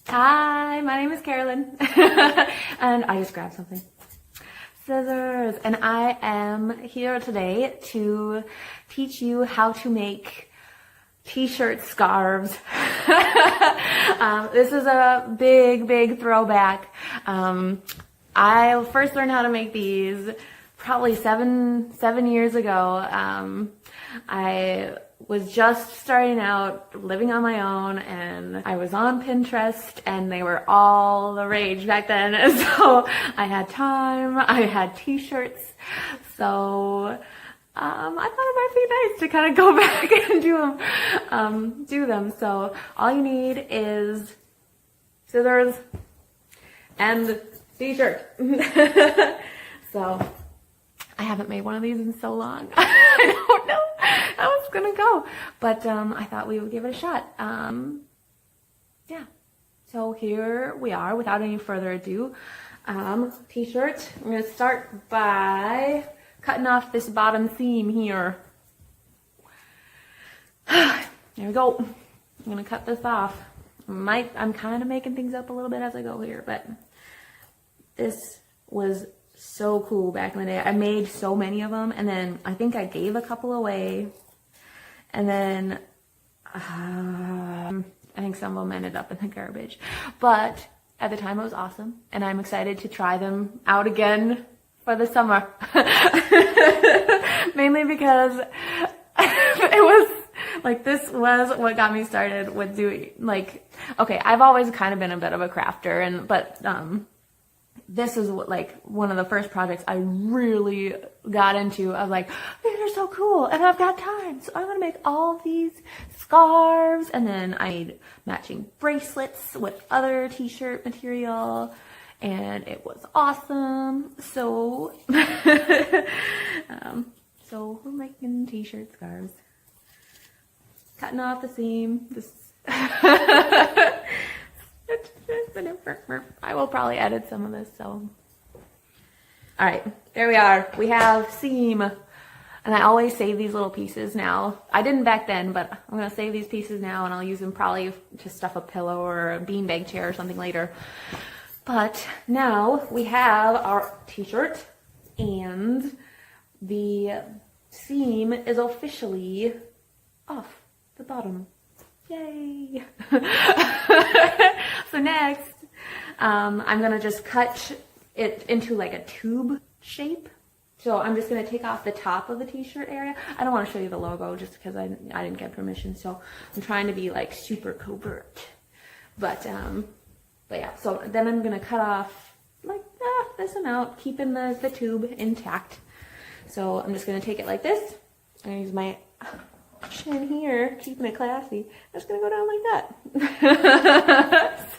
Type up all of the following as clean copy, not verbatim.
Hi, my name is Carolyn, and I just grabbed something. Scissors, and I am here today to teach you how to make t-shirt scarves. This is a big throwback. I first learned how to make these probably seven years ago. I was just starting out, living on my own, and I was on Pinterest, and they were all the rage back then. And so I had time, I had t-shirts, so I thought it might be nice to kind of go back and do them. So all you need is scissors and t-shirt. So I haven't made one of these in so long. I don't know how it's gonna go, but I thought we would give it a shot. Yeah, so here we are. Without any further ado, t-shirt. I'm gonna start by cutting off this bottom seam here. There we go. I'm gonna cut this off. I'm kind of making things up a little bit as I go here, but this was so cool back in the day. I made so many of them, and then I think I gave a couple away, and then I think some of them ended up in the garbage. But at the time it was awesome, and I'm excited to try them out again for the summer. Mainly because it was like, this was what got me started with doing, like, okay, I've always kind of been a bit of a crafter, but this is like one of the first projects I really got into. I was like, these are so cool, and I've got time, so I'm gonna make all these scarves. And then I made matching bracelets with other t-shirt material, and it was awesome. So so we're making t-shirt scarves, cutting off the seam. I will probably edit some of this, so. All right, there we are. We have seam, and I always save these little pieces now. I didn't back then, but I'm gonna save these pieces now, and I'll use them probably to stuff a pillow or a beanbag chair or something later. But now we have our t-shirt, and the seam is officially off the bottom. Yay! So next, I'm gonna just cut it into like a tube shape. So I'm just gonna take off the top of the t-shirt area. I don't want to show you the logo just because I didn't get permission. So I'm trying to be like super covert. But yeah. So then I'm gonna cut off like this amount, keeping the tube intact. So I'm just gonna take it like this. I'm gonna use my chin here, keeping it classy. I'm just gonna go down like that.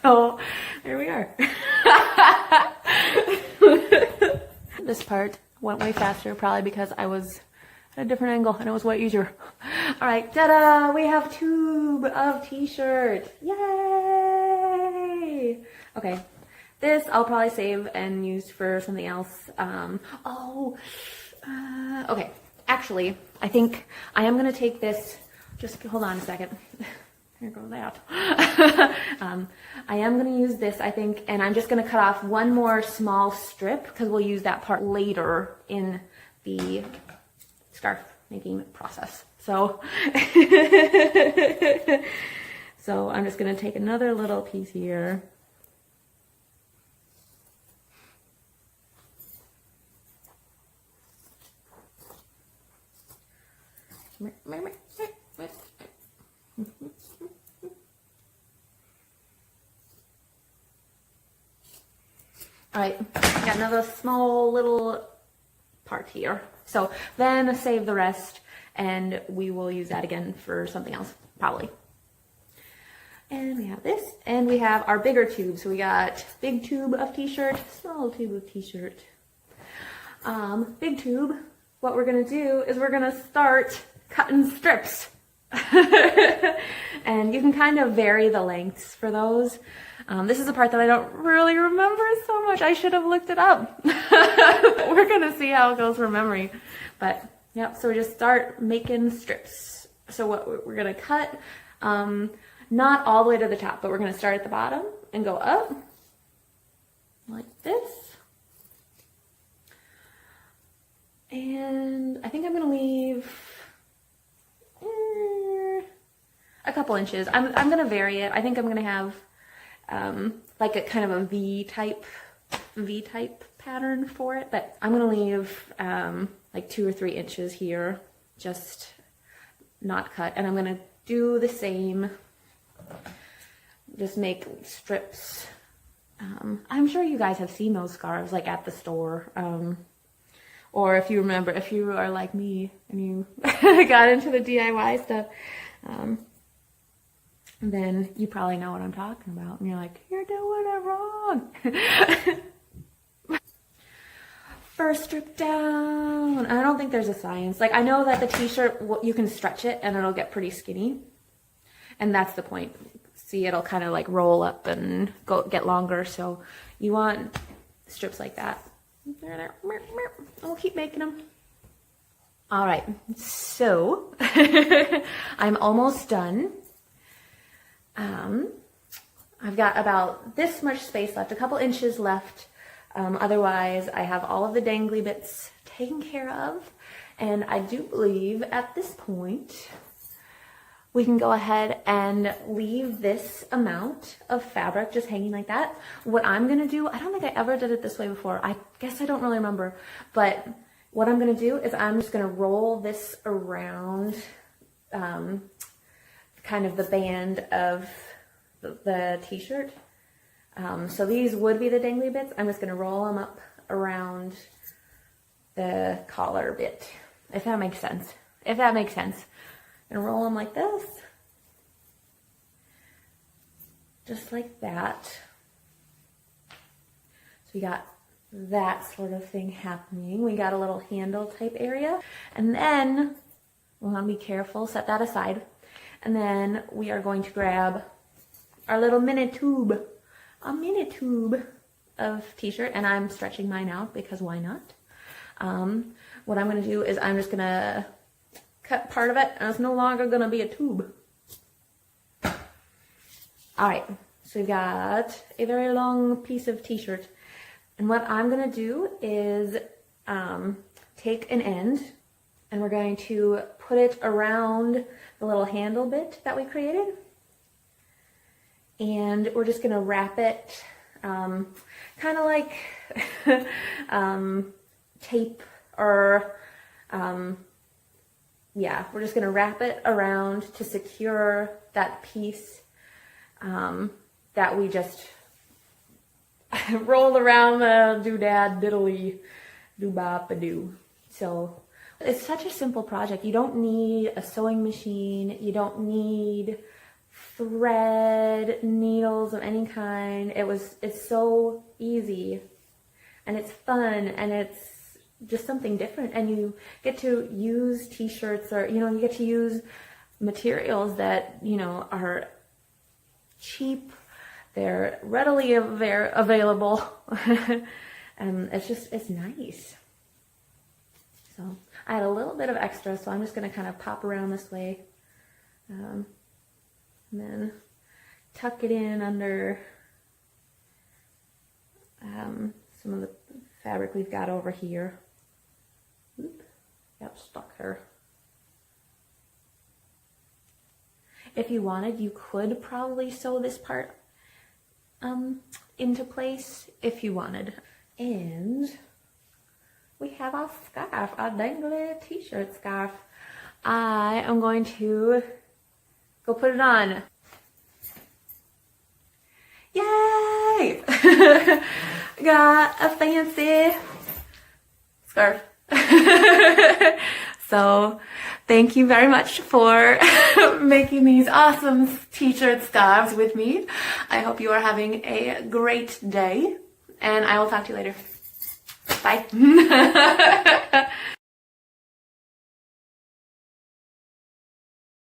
So there we are. This part went way faster, probably because I was at a different angle and it was way easier. All right, ta-da! We have tube of t-shirt. Yay! Okay, this I'll probably save and use for something else. Okay. Actually, I think I am going to take this, just hold on a second. Here goes that. I am going to use this, I think, and I'm just going to cut off one more small strip because we'll use that part later in the scarf making process. So, so I'm just going to take another little piece here. All right, got another small little part here. So then save the rest, and we will use that again for something else, probably. And we have this, and we have our bigger tube. So we got big tube of t-shirt, small tube of t-shirt. Big tube, what we're gonna do is we're gonna start cutting strips. And you can kind of vary the lengths for those. This is a part that I don't really remember so much. I should have looked it up. We're gonna see how it goes from memory. But yeah, so we just start making strips. So what we're gonna cut, not all the way to the top, but we're gonna start at the bottom and go up like this. And I think I'm gonna leave a couple inches. I'm gonna vary it. I think I'm gonna have like a kind of a V-type pattern for it, but I'm gonna leave like 2 or 3 inches here, just not cut. And I'm gonna do the same, just make strips. I'm sure you guys have seen those scarves like at the store. Or if you remember, if you are like me and you got into the DIY stuff, then you probably know what I'm talking about. And you're like, you're doing it wrong. First strip down. I don't think there's a science. Like, I know that the t-shirt, you can stretch it and it'll get pretty skinny. And that's the point. See, it'll kind of like roll up and get longer. So you want strips like that. I'll keep making them. All right, so I'm almost done. I've got about this much space left, a couple inches left. Otherwise, I have all of the dangly bits taken care of. And I do believe at this point, we can go ahead and leave this amount of fabric just hanging like that. What I'm gonna do, I don't think I ever did it this way before. I guess I don't really remember, but what I'm gonna do is I'm just gonna roll this around kind of the band of the t-shirt. So these would be the dangly bits. I'm just gonna roll them up around the collar bit, if that makes sense. If that makes sense. And roll them like this, just like that. So we got that sort of thing happening. We got a little handle type area, and then we want to be careful, set that aside, and then we are going to grab our little mini tube, a mini tube of t-shirt, and I'm stretching mine out because why not? What I'm going to do is I'm just going to cut part of it, and it's no longer gonna be a tube. All right, so we've got a very long piece of t-shirt, and what I'm gonna do is take an end, and we're going to put it around the little handle bit that we created, and we're just gonna wrap it kind of like tape or yeah, we're just gonna wrap it around to secure that piece that we just rolled around the doodad diddly doo-bop-a-doo. So it's such a simple project. You don't need a sewing machine. You don't need thread, needles of any kind. It's so easy, and it's fun, and it's just something different, and you get to use t-shirts, or you get to use materials that are cheap, they're readily available, and it's nice. So I had a little bit of extra, so I'm just going to kind of pop around this way, and then tuck it in under some of the fabric we've got over here. Oop, yep, stuck her. If you wanted, you could probably sew this part into place if you wanted. And we have our scarf, our dangly t-shirt scarf. I am going to go put it on. Yay! Got a fancy scarf. So thank you very much for making these awesome t-shirt scarves with me. I hope you are having a great day, and I will talk to you later. Bye.